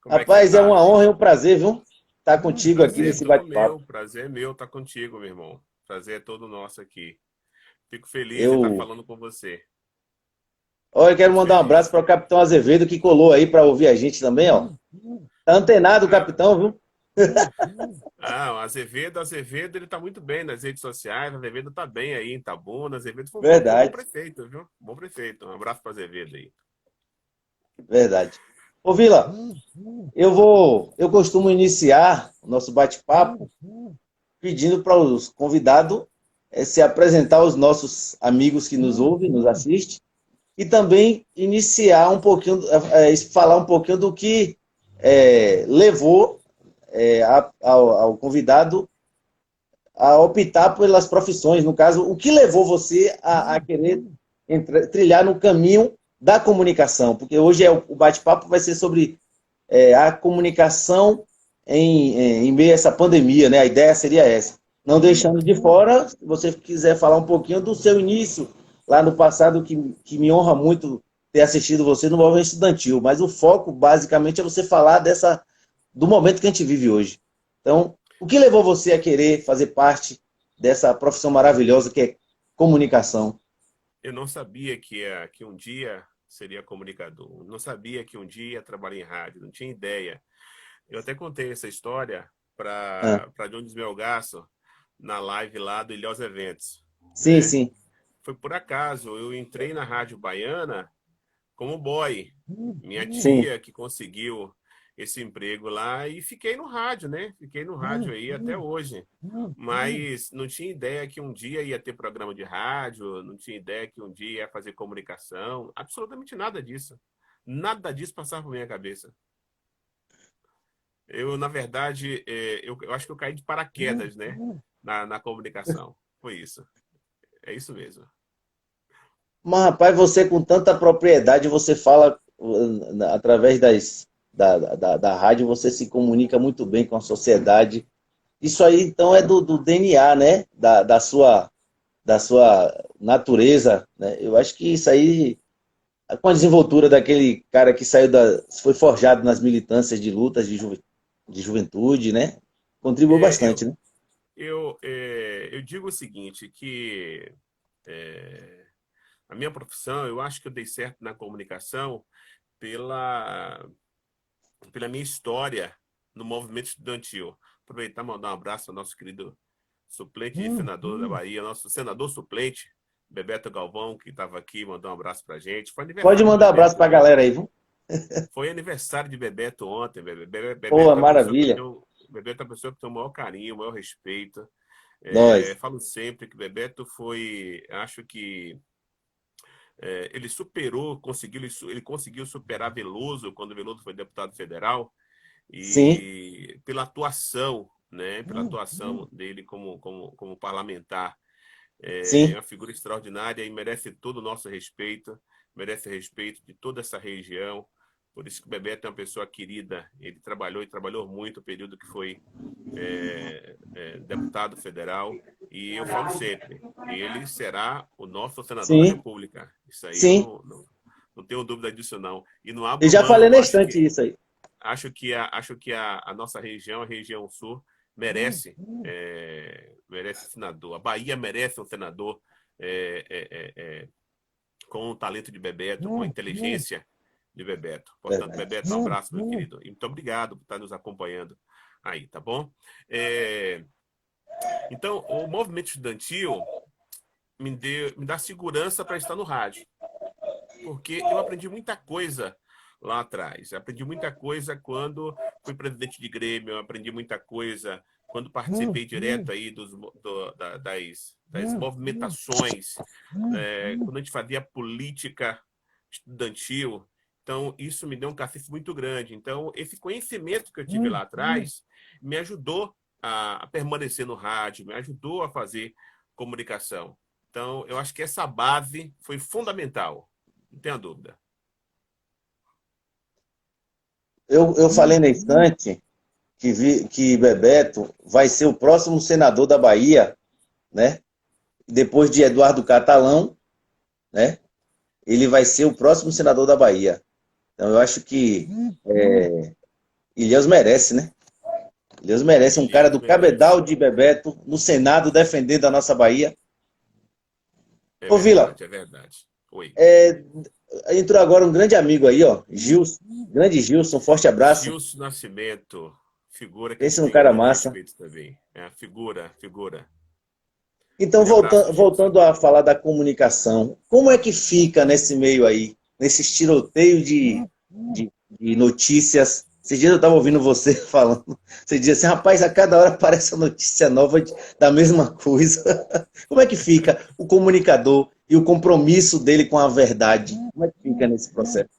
Como é que você Rapaz, é tá? uma honra e um prazer, viu? Estar contigo aqui Prazer é nesse todo bate-papo. meu, prazer é meu estar contigo, meu irmão. Prazer é todo nosso aqui. Fico feliz de estar Eu, falando com você. olha, eu quero Muito mandar um abraço feliz. para o Capitão Azevedo, que colou aí para ouvir a gente também, ó. Tá antenado o Ah, capitão, viu? o Azevedo, ele tá muito bem nas redes sociais. O Azevedo tá bem aí em Itabuna. Azevedo foi um bom Verdade, prefeito, viu? Bom prefeito. Um abraço para Azevedo aí. verdade. Ô, Vila, eu costumo iniciar o nosso bate-papo pedindo para os convidados se apresentar aos nossos amigos que nos ouvem, nos assistem, e também iniciar um pouquinho, falar um pouquinho do que levou ao convidado a optar pelas profissões. No caso, o que levou você a querer trilhar no caminho da comunicação? Porque hoje o bate-papo vai ser sobre a comunicação em meio a essa pandemia, né? A ideia seria essa. Não deixando de fora, se você quiser falar um pouquinho do seu início lá no passado, que me honra muito ter assistido você no movimento estudantil, mas o foco basicamente é você falar do momento que a gente vive hoje. Então, o que levou você a querer fazer parte dessa profissão maravilhosa que é comunicação? Eu não sabia que um dia seria comunicador. Não sabia que um dia ia trabalhar em rádio. Não tinha ideia. Eu até contei essa história Ah, para Jones Melgaço na live lá do Ilhéus Eventos, sim, né? sim, Foi por acaso. Eu entrei na Rádio Baiana como boy. Minha sim, tia que conseguiu esse emprego lá e fiquei no rádio, né? Fiquei no rádio aí até hoje. Mas não tinha ideia que um dia ia ter programa de rádio, não tinha ideia que um dia ia fazer comunicação, absolutamente nada disso. Nada disso passava por minha cabeça. Eu, na verdade, eu acho que eu caí de paraquedas, né? Na comunicação. Foi isso. É isso mesmo. mas, rapaz, você com tanta propriedade, você fala através da rádio, você se comunica muito bem com a sociedade. Isso aí, então, é do DNA, né? Da sua natureza, né? Eu acho que isso aí, com a desenvoltura daquele cara que foi forjado nas militâncias de lutas de juventude, né? Contribuiu É, bastante, né? eu digo o seguinte, que é, a minha profissão, eu acho que eu dei certo na comunicação pela, pela minha história no movimento estudantil. Aproveitar e mandar um abraço ao nosso querido suplente de senador da Bahia, nosso senador suplente, Bebeto Galvão, que estava aqui, mandou um abraço pra gente. Foi Pode aniversário de mandar um abraço Bebeto para a galera ontem. aí, viu? Foi aniversário de Bebeto ontem. Pô, Bebeto é uma pessoa que eu maravilha. tenho, Bebeto é uma pessoa que eu tenho o maior carinho, o maior respeito. Nós. Falo sempre que Bebeto foi, acho que ele superou, ele conseguiu superar Veloso quando Veloso foi deputado federal Sim, e pela atuação, né, pela atuação dele como parlamentar. É sim, uma figura extraordinária e merece todo o nosso respeito, merece respeito de toda essa região. Por isso que o Bebeto é uma pessoa querida. Ele trabalhou e trabalhou muito o período que foi deputado federal. E eu falo sempre, ele será o nosso senador da sim, República. Isso aí eu sim. não tenho dúvida disso, não. E não Eu abro já falei mão. na estante isso aí. Acho que a nossa região, a região sul, merece, merece senador. A Bahia merece um senador é, é, é, é, com o talento de Bebeto, com a inteligência de Bebeto. Portanto, Verdade. Bebeto, um abraço, meu querido. E muito obrigado por estar nos acompanhando aí, tá bom? É, então, o movimento estudantil me dá segurança para estar no rádio, porque eu aprendi muita coisa lá atrás. Eu aprendi muita coisa quando fui presidente de Grêmio, eu aprendi muita coisa quando participei direto aí das movimentações, quando a gente fazia política estudantil. Então, isso me deu um cacete muito grande. Então, esse conhecimento que eu tive lá atrás me ajudou a permanecer no rádio, me ajudou a fazer comunicação. Então, eu acho que essa base foi fundamental. Não tenha dúvida. Eu falei na estante que Bebeto vai ser o próximo senador da Bahia, né? Depois de Eduardo Catalão, né? Ele vai ser o próximo senador da Bahia. Então, eu acho que Ilhéus merece, né? Ilhéus merece um cara Ilhéus do merece. cabedal de Bebeto no Senado defendendo a nossa Bahia. É Ô, Vila, verdade, é verdade. Oi. é, entrou agora um grande amigo aí, ó, Gilson. Grande Gilson, forte abraço. Gilson Nascimento, figura que a gente Esse é um tem cara grande massa. respeito também. É, figura, figura. Então, Grande abraço, Gilson. voltando a falar da comunicação, como é que fica nesse meio aí, nesse tiroteio de notícias? Esses dias eu estava ouvindo você falando, você dizia assim, rapaz, a cada hora aparece uma notícia nova da mesma coisa. Como é que fica o comunicador e o compromisso dele com a verdade? Como é que fica nesse processo?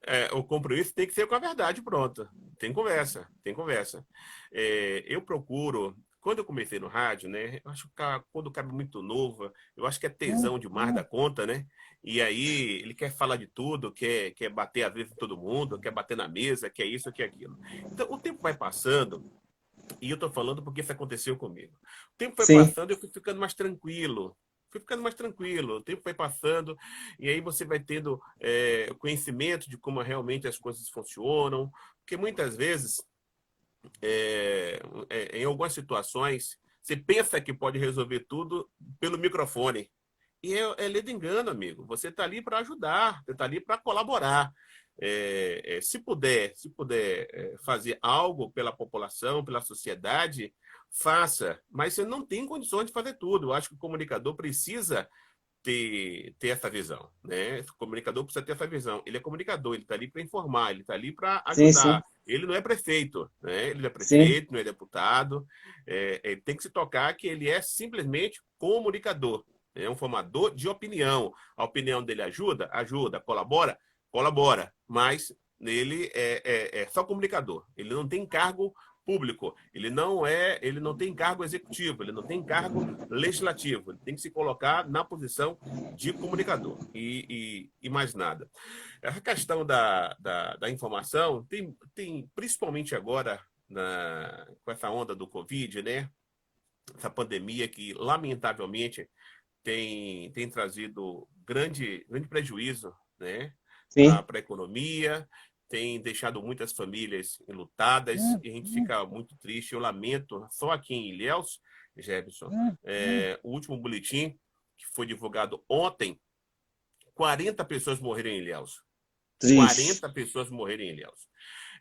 É, o compromisso tem que ser com a verdade, pronto. Tem conversa, tem conversa. É, eu procuro, quando eu comecei no rádio, né? Eu acho que quando o cara é muito novo, eu acho que é tesão demais da conta, né? E aí ele quer falar de tudo, quer bater às vezes em todo mundo, quer bater na mesa, quer isso, quer aquilo. Então o tempo vai passando, e eu tô falando porque isso aconteceu comigo. O tempo foi Sim, passando e eu fui ficando mais tranquilo. Fui ficando mais tranquilo, o tempo foi passando, e aí você vai tendo conhecimento de como realmente as coisas funcionam, porque muitas vezes, em algumas situações, você pensa que pode resolver tudo pelo microfone. E é lei do engano, amigo. Você está ali para ajudar, você está ali para colaborar. Se puder fazer algo pela população, pela sociedade, faça. Mas você não tem condições de fazer tudo. Eu acho que o comunicador precisa ter essa visão, né? O comunicador precisa ter essa visão. Ele é comunicador, ele está ali para informar, ele está ali para sim, sim, ajudar. Ele não é prefeito, né? Ele não é sim, prefeito, não é deputado. Ele tem que se tocar que ele é simplesmente comunicador. É um formador de opinião. A opinião dele ajuda? Ajuda. Colabora? Colabora. Mas ele é só comunicador. Ele não tem cargo público. Ele não tem cargo executivo, ele não tem cargo legislativo. Ele tem que se colocar na posição de comunicador e mais nada. Essa questão da informação tem principalmente agora com essa onda do Covid, né? Essa pandemia que lamentavelmente tem trazido grande prejuízo, né, sim. para a economia, tem deixado muitas famílias enlutadas e a gente fica muito triste. Eu lamento, só aqui em Ilhéus, Jefferson, o último boletim que foi divulgado ontem, 40 pessoas morreram em Ilhéus. Triste. 40 pessoas morreram em Ilhéus.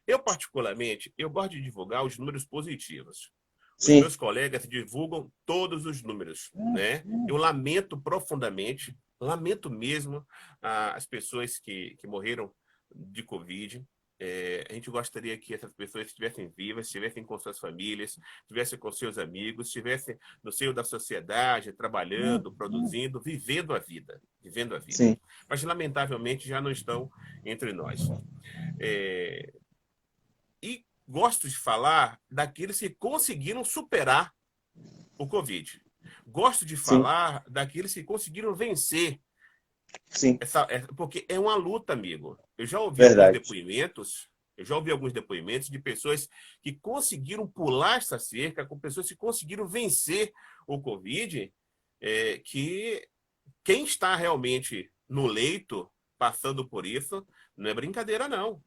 Eu, particularmente, eu gosto de divulgar os números positivos. Os Sim. meus colegas divulgam todos os números, né? Eu lamento profundamente, lamento mesmo as pessoas que morreram de Covid. A gente gostaria que essas pessoas estivessem vivas, estivessem com suas famílias, estivessem com seus amigos, estivessem no seio da sociedade, trabalhando, produzindo, vivendo a vida. Sim. Mas, lamentavelmente, já não estão entre nós. É, e gosto de falar daqueles que conseguiram superar o Covid. Gosto de Sim. falar daqueles que conseguiram vencer Sim. porque é uma luta, amigo. Verdade. Eu já ouvi alguns depoimentos de pessoas que conseguiram pular essa cerca, com pessoas que conseguiram vencer o Covid, que quem está realmente no leito, passando por isso, não é brincadeira, não.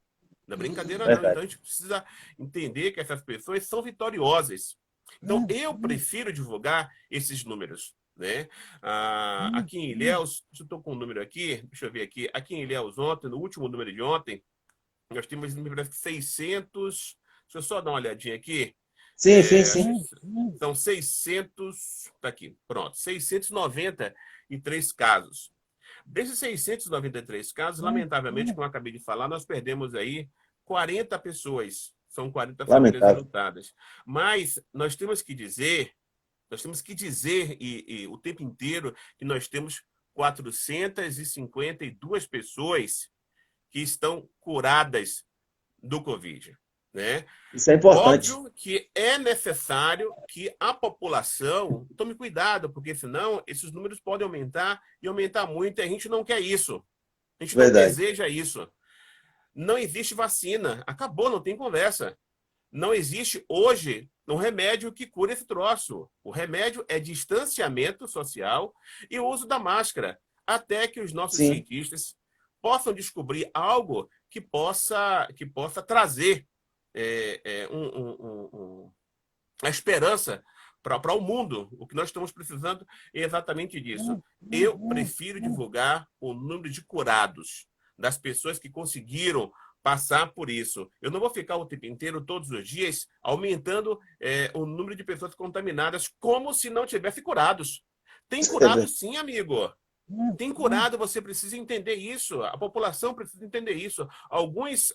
Não é brincadeira, não. Verdade. Então a gente precisa entender que essas pessoas são vitoriosas. Então eu prefiro divulgar esses números. Né? Aqui em Ilhéus, eu estou com um número aqui, deixa eu ver aqui. Aqui em Ilhéus, ontem, no último número de ontem, nós temos, me parece que 600. Deixa eu só dar uma olhadinha aqui. Sim, sim, Acho sim. que são 600. Tá aqui, pronto. 693 casos. Desses 693 casos, lamentavelmente, como eu acabei de falar, nós perdemos aí 40 pessoas. São 40 famílias Lamentável. enlutadas. Mas nós temos que dizer o tempo inteiro que nós temos 452 pessoas que estão curadas do Covid, né? Isso é importante. Óbvio que é necessário que a população tome cuidado, porque senão esses números podem aumentar e aumentar muito, e a gente não quer isso. A gente não Verdade. deseja isso. Não existe vacina. Acabou, não tem conversa. Não existe hoje um remédio que cure esse troço. O remédio é distanciamento social e o uso da máscara, até que os nossos Sim. cientistas possam descobrir algo que possa trazer a esperança para o mundo. O que nós estamos precisando é exatamente disso. Eu prefiro divulgar o número de curados, das pessoas que conseguiram passar por isso. Eu não vou ficar o tempo inteiro, todos os dias, aumentando o número de pessoas contaminadas como se não tivesse curados. Tem curado sim, amigo. Tem curado, você precisa entender isso. A população precisa entender isso. Alguns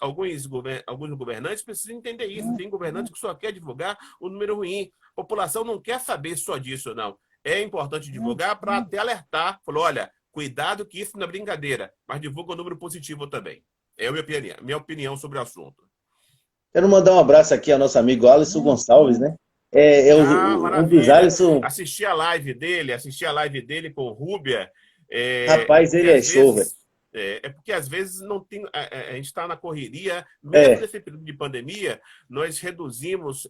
governantes precisam entender isso. Tem governante que só quer divulgar o número ruim. A população não quer saber só disso, não. É importante divulgar para até alertar. Falou, olha, cuidado que isso não é brincadeira, mas divulga o número positivo também. É a minha opinião sobre o assunto. Quero mandar um abraço aqui ao nosso amigo Alisson Gonçalves, né? Um dos Maravilha. Alisson. Assisti a live dele com o Rúbia. Rapaz, ele é show, velho. Porque às vezes não tem. A gente está na correria, mesmo nesse período de pandemia, nós reduzimos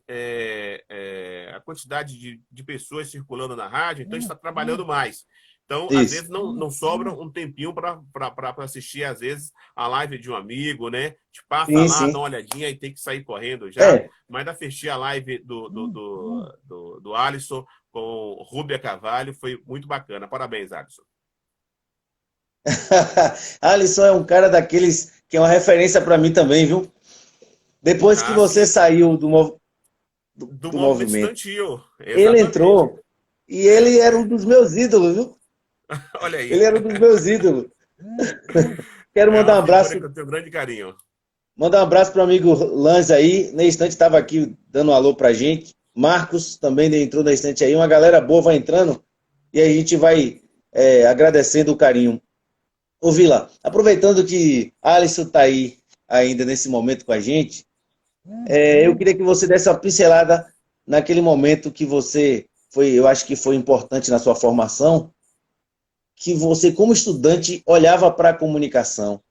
a quantidade de pessoas circulando na rádio, então a gente está trabalhando mais. Então, às vezes, não sobra um tempinho para assistir, às vezes, a live de um amigo, né? Te passa lá, dá uma olhadinha e tem que sair correndo já. Mas assistir a live do Alisson com o Rúbia Carvalho foi muito bacana. Parabéns, Alisson. Alisson é um cara daqueles que é uma referência para mim também, viu? Depois que você saiu do movimento estudantil, ele entrou e ele era um dos meus ídolos, viu? Olha aí. Ele era um dos meus ídolos. Quero mandar um abraço. Eu tenho grande carinho. Mandar um abraço para o amigo Lanz aí. Na estante estava aqui dando um alô pra gente. Marcos também entrou na estante aí. Uma galera boa vai entrando e a gente vai agradecendo o carinho. Ô Vila, aproveitando que Alisson está aí ainda nesse momento com a gente, eu queria que você desse uma pincelada naquele momento que você eu acho que foi importante na sua formação, que você, como estudante, olhava para a comunicação.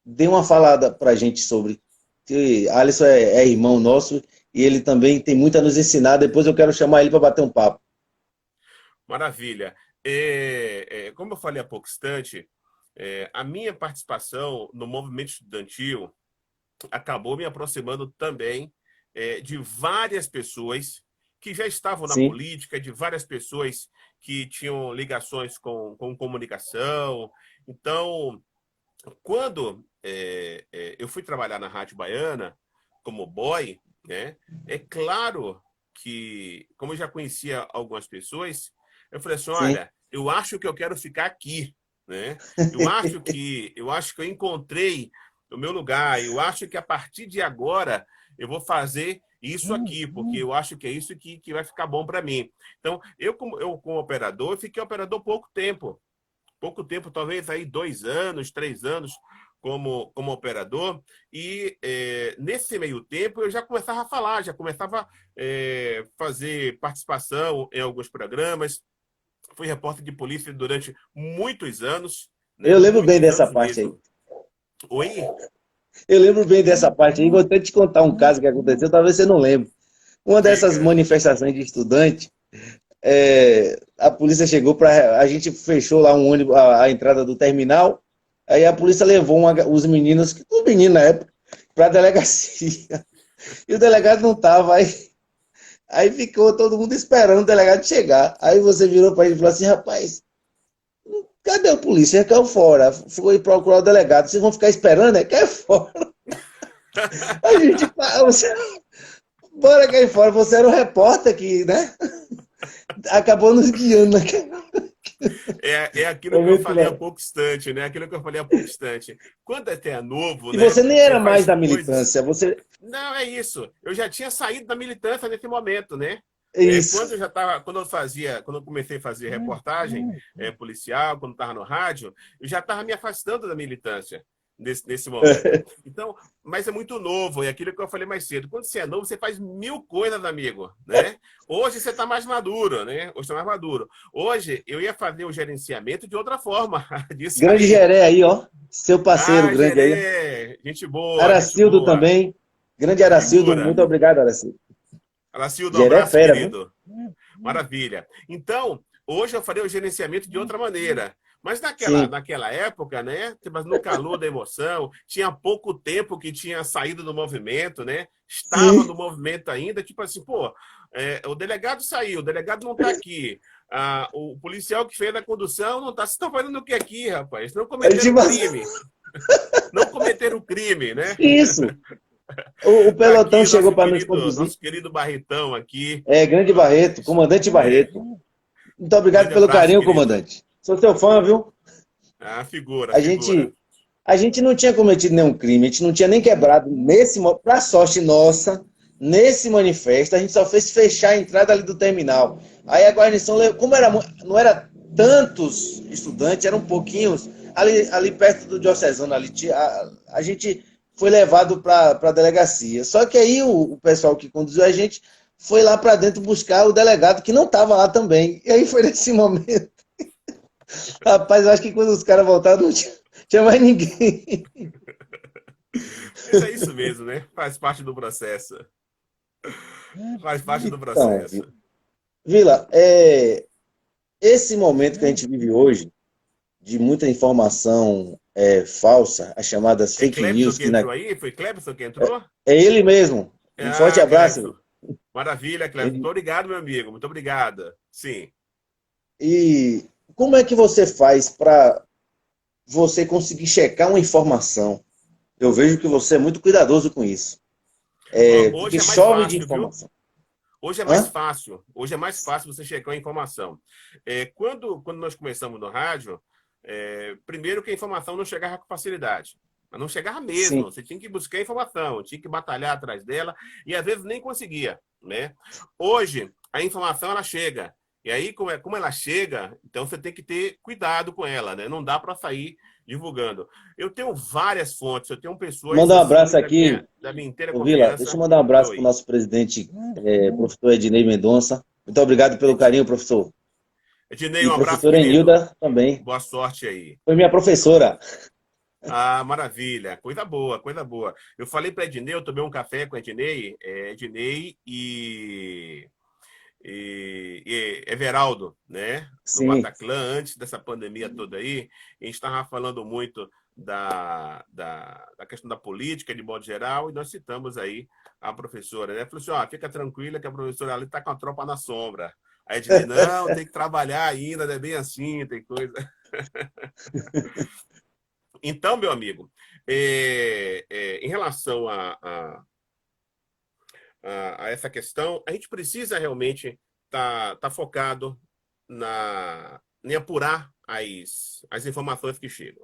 Dê uma falada para a gente sobre. Que Alisson é irmão nosso e ele também tem muito a nos ensinar. Depois eu quero chamar ele para bater um papo. Maravilha. Como eu falei há pouco instante, a minha participação no movimento estudantil acabou me aproximando também de várias pessoas que já estavam na política, de várias pessoas que tinham ligações com comunicação. Então, quando eu fui trabalhar na Rádio Baiana como boy, né, é claro que, como eu já conhecia algumas pessoas, eu falei assim, olha, eu acho que eu quero ficar aqui, né? Eu acho que eu encontrei o meu lugar, eu acho que a partir de agora eu vou fazer isso aqui, porque eu acho que é isso que vai ficar bom para mim. Então, eu como operador, eu fiquei operador pouco tempo, talvez aí 2 anos, 3 anos como operador, e nesse meio tempo eu já começava a falar, já começava a fazer participação em alguns programas. Fui repórter de polícia durante muitos anos. Né? Eu lembro bem dessa parte aí. Oi? Eu lembro bem dessa parte aí. Vou até te contar um caso que aconteceu, talvez você não lembre. Uma dessas manifestações de estudante, a polícia chegou para... A gente fechou lá um ônibus, a entrada do terminal, aí a polícia levou os meninos na época, para a delegacia. E o delegado não estava, aí ficou todo mundo esperando o delegado chegar. Aí você virou para ele e falou assim, rapaz, cadê o polícia? Caiu fora. Foi procurar o delegado. Vocês vão ficar esperando? Cai fora. A gente... Bora cair fora. Você era o repórter que, né? Acabou nos guiando naquela... É aquilo que eu falei há pouco instante, né? Aquilo que eu falei há pouco instante. Quando até é novo, e né? Você nem era mais da militância. Você... Não, é isso. Eu já tinha saído da militância nesse momento, né? Isso. Quando eu comecei a fazer reportagem policial, quando estava no rádio, eu já estava me afastando da militância nesse momento. Então, mas é muito novo, é aquilo que eu falei mais cedo. Quando você é novo, você faz 1000 coisas, amigo, né? Hoje você está mais maduro, né? Hoje está mais maduro. Hoje eu ia fazer o gerenciamento de outra forma. Grande Geré aí, ó. Seu parceiro grande Geré, aí. Gente boa. Aracildo gente boa. Também. Grande Aracildo, muito obrigado, Aracildo. Aracildo, um abraço, querido. Maravilha. Então, hoje eu farei o gerenciamento de outra maneira. Mas sim. naquela época, né? Mas no calor da emoção, tinha pouco tempo que tinha saído do movimento, né? Estava Sim. no movimento ainda, tipo assim, pô, o delegado saiu, o delegado não está aqui. O policial que fez a condução não está. Vocês estão fazendo o que aqui, rapaz? Não Ele cometeram tipo crime. Não cometeram crime, né? isso. O Tá pelotão aqui chegou para nos conduzir. nosso querido Barretão aqui. É, Grande Barreto, Rapaz, comandante Barreto. Muito obrigado grande pelo abraço, carinho, querido. comandante. Sou seu fã, viu? Figura, A figura. gente, a gente não tinha cometido nenhum crime, a gente não tinha nem quebrado para sorte nossa, nesse manifesto, a gente só fez fechar a entrada ali do terminal. Aí a guarnição, como não era tantos estudantes, eram pouquinhos, ali perto do Diocesano, a gente foi levado para a delegacia. Só que aí o pessoal que conduziu a gente foi lá para dentro buscar o delegado que não estava lá também. E aí foi nesse momento. Rapaz, eu acho que quando os caras voltaram, não tinha mais ninguém. Mas é isso mesmo, né? Faz parte do processo. Faz parte do Então, processo. Vila, esse momento que a gente vive hoje, de muita informação falsa, as chamadas É fake Clebson news, que entrou aí? Foi Clebson que entrou? é ele mesmo. Um forte abraço. Clebson. Maravilha, Clebson. Ele, Muito obrigado, meu amigo. Muito obrigado. Sim. e como é que você faz para você conseguir checar uma informação? Eu vejo que você é muito cuidadoso com isso. Ó, Porque hoje é mais chove de fácil, viu? informação. Hoje é mais Hã? fácil. Hoje é mais fácil você checar a informação. Quando nós começamos no rádio, primeiro que a informação não chegava com facilidade. Mas não chegava mesmo. Sim, Você tinha que buscar a informação, tinha que batalhar atrás dela e às vezes nem conseguia, né? Hoje, a informação ela chega. E aí, como ela chega, então você tem que ter cuidado com ela, né? Não dá para sair divulgando. Eu tenho várias fontes, eu tenho pessoas manda um abraço assim aqui. da minha inteira Ô, Vila, deixa eu confiança. mandar um abraço para o Oi. nosso presidente, professor Ednei Mendonça. Muito obrigado pelo carinho, professor. Ednei, E um abraço, professora querido. Enilda também. Boa sorte aí. Foi minha professora. Maravilha. Coisa boa, coisa boa. Eu falei para Ednei, eu tomei um café com Ednei, Ednei e Everaldo, né? No Sim, Bataclan, antes dessa pandemia toda aí. A gente estava falando muito da questão da política, de modo geral, e nós citamos aí a professora, né? Falou assim, ó, fica tranquila que a professora ali está com a tropa na sombra. A Ednei, não, tem que trabalhar ainda, não é bem assim, tem coisa. Então, meu amigo, em relação a essa questão, a gente precisa realmente tá focado em apurar as informações que chegam.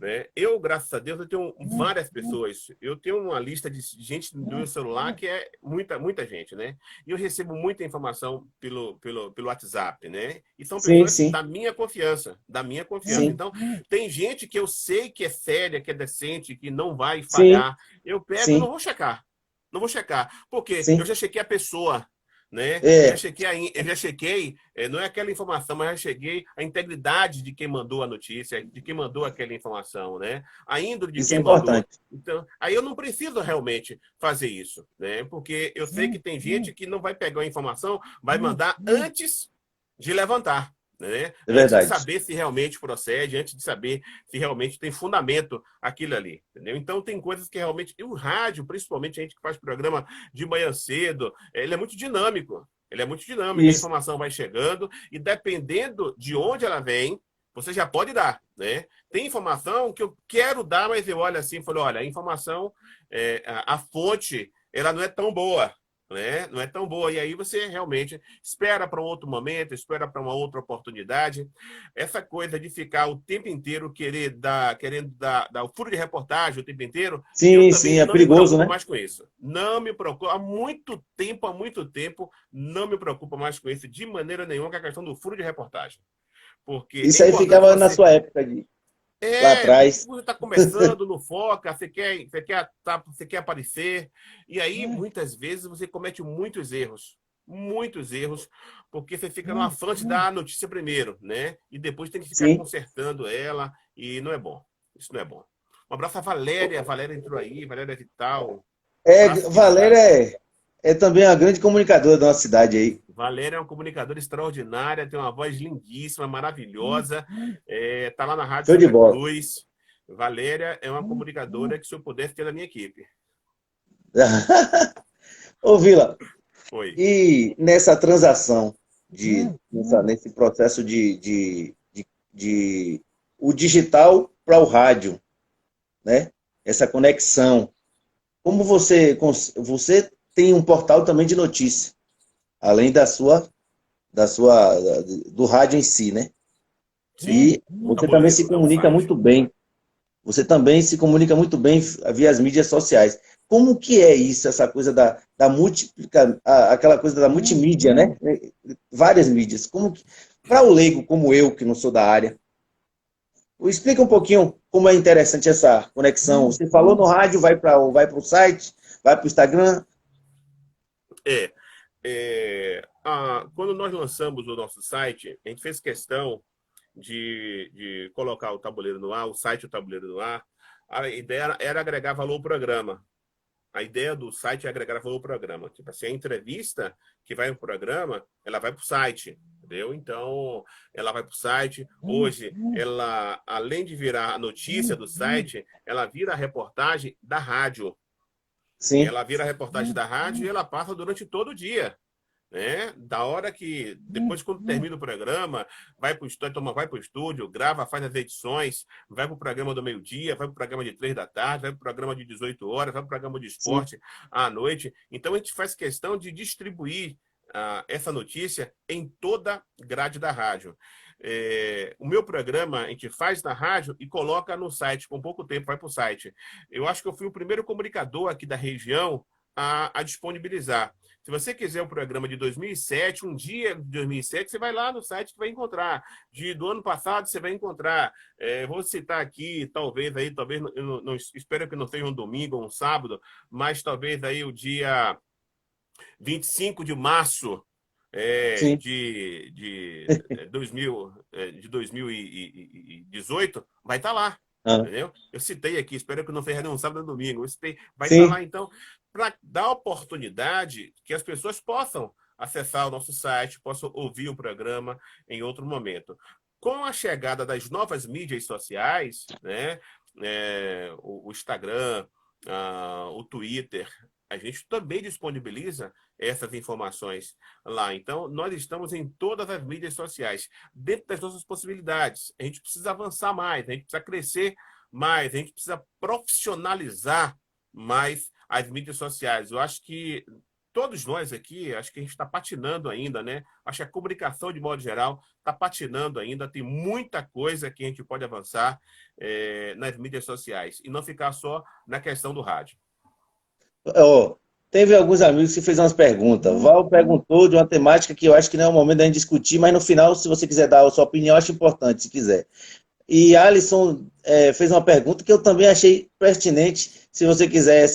Né? Eu, graças a Deus, eu tenho várias pessoas. Eu tenho uma lista de gente do meu celular que é muita, muita gente, né? E eu recebo muita informação pelo WhatsApp, né? E são sim, pessoas sim, da minha confiança, da minha confiança. sim, Então, tem gente que eu sei que é séria, que é decente, que não vai sim, falhar. Eu pego e não sim, vou checar. Não vou checar. Porque eu sim. já chequei a pessoa, né? É, Eu já chequei, não é aquela informação, mas já cheguei a integridade de quem mandou a notícia, de quem mandou aquela informação, né? A índole de isso é quem mandou. importante. Então, aí eu não preciso realmente fazer isso, né? Porque eu sei que tem gente que não vai pegar a informação, vai mandar antes de levantar, né? É Antes de verdade. saber se realmente procede, antes de saber se realmente tem fundamento aquilo ali, entendeu? Então tem coisas que realmente, e o rádio, principalmente a gente que faz programa de manhã cedo, ele é muito dinâmico. Ele é muito dinâmico, a Isso. informação vai chegando e dependendo de onde ela vem, você já pode dar, né? Tem informação que eu quero dar, mas eu olho assim e falo, olha, a informação, a fonte, ela não é tão boa, né? Não é tão boa. E aí você realmente espera para um outro momento, espera para uma outra oportunidade. Essa coisa de ficar o tempo inteiro querendo dar o furo de reportagem o tempo inteiro, eu Sim, também sim, é não me perigoso, preocupo né? mais com isso. Não me preocupo. Há muito tempo, não me preocupo mais com isso de maneira nenhuma, com a questão do furo de reportagem. Porque é Isso aí importante ficava na você sua época lá porque atrás. você está começando, não foca, você quer aparecer, e aí muitas vezes você comete muitos erros, porque você fica no afã de dar a notícia primeiro, né? E depois tem que ficar Sim. consertando ela, e não é bom. Isso não é bom. Um abraço a Valéria entrou aí, Valéria Vital. Um abraço, Valéria querida. é também uma grande comunicadora da nossa cidade aí. Valéria é uma comunicadora extraordinária, tem uma voz lindíssima, maravilhosa. Está lá na Rádio Show de Santa bola. Cruz. Valéria é uma comunicadora que, se eu pudesse ter na minha equipe. Ô, Vila, Oi. e nessa transação, nesse processo de o digital para o rádio, né? Essa conexão. Como você tem um portal também de notícia, além do rádio em si, né? Sim. E você também se Tabuleiro, é um comunica site. muito bem. Você também se comunica muito bem via as mídias sociais. Como que é isso, essa coisa aquela coisa da multimídia, né? Várias mídias. Para o leigo como eu, que não sou da área, explica um pouquinho como é interessante essa conexão. Você falou no rádio, vai para o site, vai para o Instagram. Quando nós lançamos o nosso site, a gente fez questão de colocar o tabuleiro no ar, o site o tabuleiro no ar. A ideia era agregar valor ao programa. A ideia do site é agregar valor ao programa. Tipo assim, a entrevista que vai no programa, ela vai para o site, entendeu? Então, ela vai para o site. Hoje, ela, além de virar a notícia do site, ela vira a reportagem da rádio. E Sim. ela vira a reportagem da rádio e ela passa durante todo o dia. Né? Da hora que, depois quando termina o programa, vai para o estúdio, grava, faz as edições, vai para o programa do meio-dia, vai para o programa de 3 da tarde, vai para o programa de 18 horas, vai para o programa de Sim. esporte à noite. Então, a gente faz questão de distribuir essa notícia em toda grade da rádio. O meu programa a gente faz na rádio e coloca no site, com pouco tempo vai para o site. Eu acho que eu fui o primeiro comunicador aqui da região a disponibilizar. Se você quiser um programa de 2007, um dia de 2007, você vai lá no site que vai encontrar. Do ano passado, você vai encontrar. Vou citar aqui, talvez, não, espero que não seja um domingo ou um sábado, mas talvez aí o dia 25 de março Sim. de 2018, vai estar lá. Ah. Entendeu? Eu citei aqui, espero que não seja nenhum sábado ou domingo. Eu citei, vai estar Sim. lá, então, para dar oportunidade que as pessoas possam acessar o nosso site, possam ouvir o programa em outro momento. Com a chegada das novas mídias sociais, né, o Instagram, o Twitter, a gente também disponibiliza essas informações lá. Então, nós estamos em todas as mídias sociais, dentro das nossas possibilidades. A gente precisa avançar mais, a gente precisa crescer mais, a gente precisa profissionalizar mais as mídias sociais. Eu acho que todos nós aqui, acho que a gente está patinando ainda, né? Acho que a comunicação, de modo geral, está patinando ainda. Tem muita coisa que a gente pode avançar nas mídias sociais e não ficar só na questão do rádio. Teve alguns amigos que fez umas perguntas. Val perguntou de uma temática que eu acho que não é o momento da gente discutir, mas no final, se você quiser dar a sua opinião, eu acho importante, se quiser. E Alisson fez uma pergunta que eu também achei pertinente. Se você quiser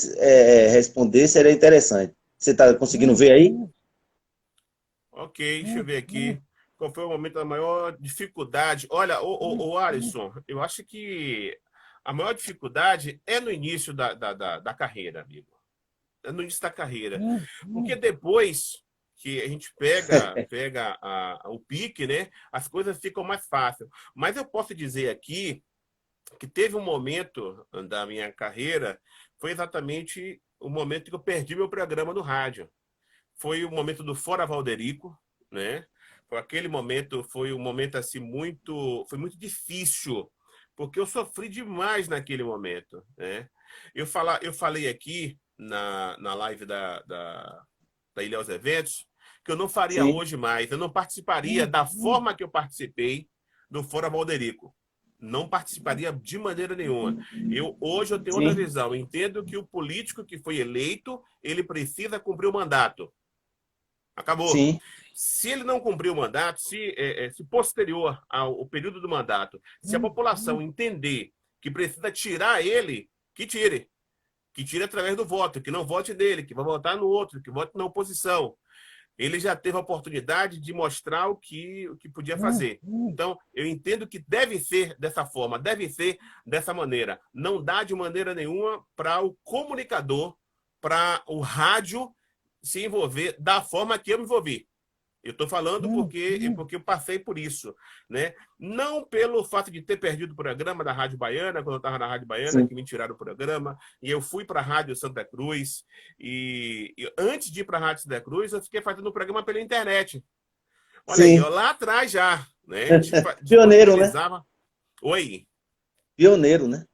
responder, seria interessante. Você está conseguindo ver aí? Ok, deixa eu ver aqui. Qual foi o momento da maior dificuldade? Olha, o Alisson, eu acho que a maior dificuldade é no início da carreira, amigo. É no início da carreira. Porque depois que a gente pega o pique, né? As coisas ficam mais fáceis. Mas eu posso dizer aqui que teve um momento da minha carreira, foi exatamente o momento que eu perdi meu programa no rádio. Foi o momento do Fora Valderico, né? Foi um momento assim foi muito difícil, porque eu sofri demais naquele momento, né? Eu falei aqui na live da Ilhéus Eventos que eu não faria Sim. hoje mais, eu não participaria da forma que eu participei do Fora Valderico. Não participaria de maneira nenhuma. Hoje eu tenho outra Sim. visão. Eu entendo que o político que foi eleito, ele precisa cumprir o mandato. Acabou. Sim. Se ele não cumprir o mandato, se posterior ao período do mandato, se a população entender que precisa tirar ele, que tire. Que tire através do voto, que não vote nele, que vai votar no outro, que vote na oposição. Ele já teve a oportunidade de mostrar o que podia fazer. Então, eu entendo que deve ser dessa forma, deve ser dessa maneira. Não dá de maneira nenhuma para o comunicador, para o rádio se envolver da forma que eu me envolvi. Eu estou falando porque eu passei por isso, né? Não pelo fato de ter perdido o programa da Rádio Baiana, quando eu estava na Rádio Baiana, Sim, que me tiraram o programa, e eu fui para a Rádio Santa Cruz, e antes de ir para a Rádio Santa Cruz, eu fiquei fazendo o programa pela internet. Olha aí, ó, sim. lá atrás já, né? A gente Pioneiro, né? disponibilizava. Oi. Pioneiro, né?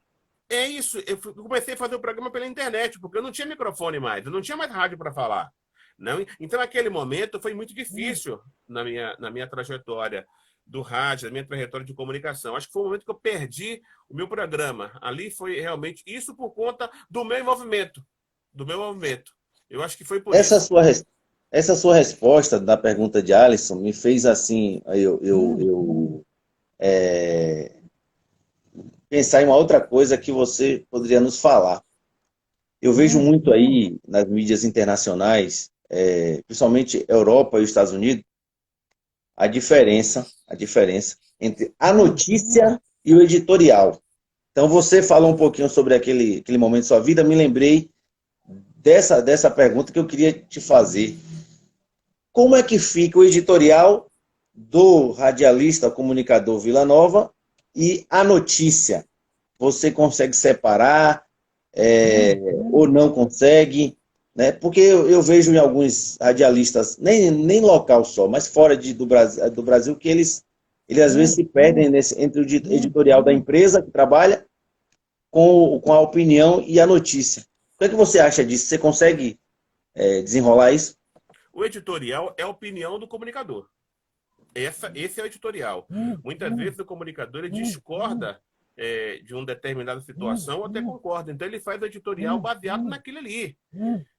É isso, comecei a fazer o programa pela internet, porque eu não tinha microfone mais, eu não tinha mais rádio para falar. Não? Então, aquele momento foi muito difícil na minha trajetória do rádio, na minha trajetória de comunicação. Acho que foi o momento que eu perdi o meu programa. Ali foi realmente isso por conta do meu envolvimento. Do meu movimento. Eu acho que foi por Essa isso. sua, essa sua resposta da pergunta de Alisson me fez assim, pensar em uma outra coisa que você poderia nos falar. Eu vejo muito aí nas mídias internacionais, principalmente Europa e os Estados Unidos, a diferença entre a notícia e o editorial. Então, você falou um pouquinho sobre aquele momento da sua vida, me lembrei dessa pergunta que eu queria te fazer. Como é que fica o editorial do radialista, comunicador Vila Nova e a notícia? Você consegue separar ou não consegue? Né? Porque eu vejo em alguns radialistas, nem local só, mas fora do Brasil, que eles às vezes se perdem entre o editorial da empresa que trabalha com a opinião e a notícia. O que é que você acha disso? Você consegue desenrolar isso? O editorial é a opinião do comunicador. Esse é o editorial. Muitas vezes o comunicador ele discorda de uma determinada situação ou até concorda. Então ele faz o editorial baseado naquilo ali.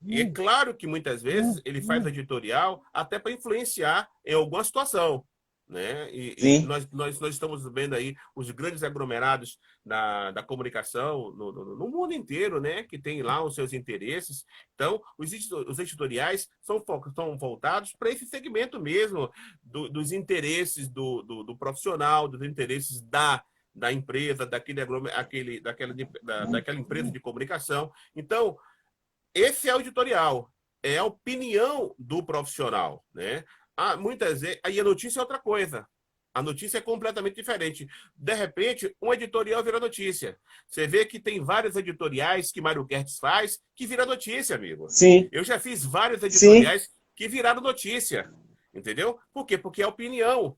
E é claro que muitas vezes ele faz o editorial até para influenciar em alguma situação. Né? E Sim, nós estamos vendo aí os grandes aglomerados da comunicação no mundo inteiro, né? Que tem lá os seus interesses. Então, os editoriais são voltados para esse segmento mesmo dos interesses do profissional, dos interesses da empresa, daquela empresa de comunicação. Então, esse é o editorial, é a opinião do profissional, né? Muitas vezes, aí a notícia é outra coisa. A notícia é completamente diferente. De repente, um editorial vira notícia. Você vê que tem vários editoriais que Mário Kertz faz que vira notícia, amigo. sim, Eu já fiz vários sim. editoriais que viraram notícia. Entendeu? Por quê? Porque é opinião.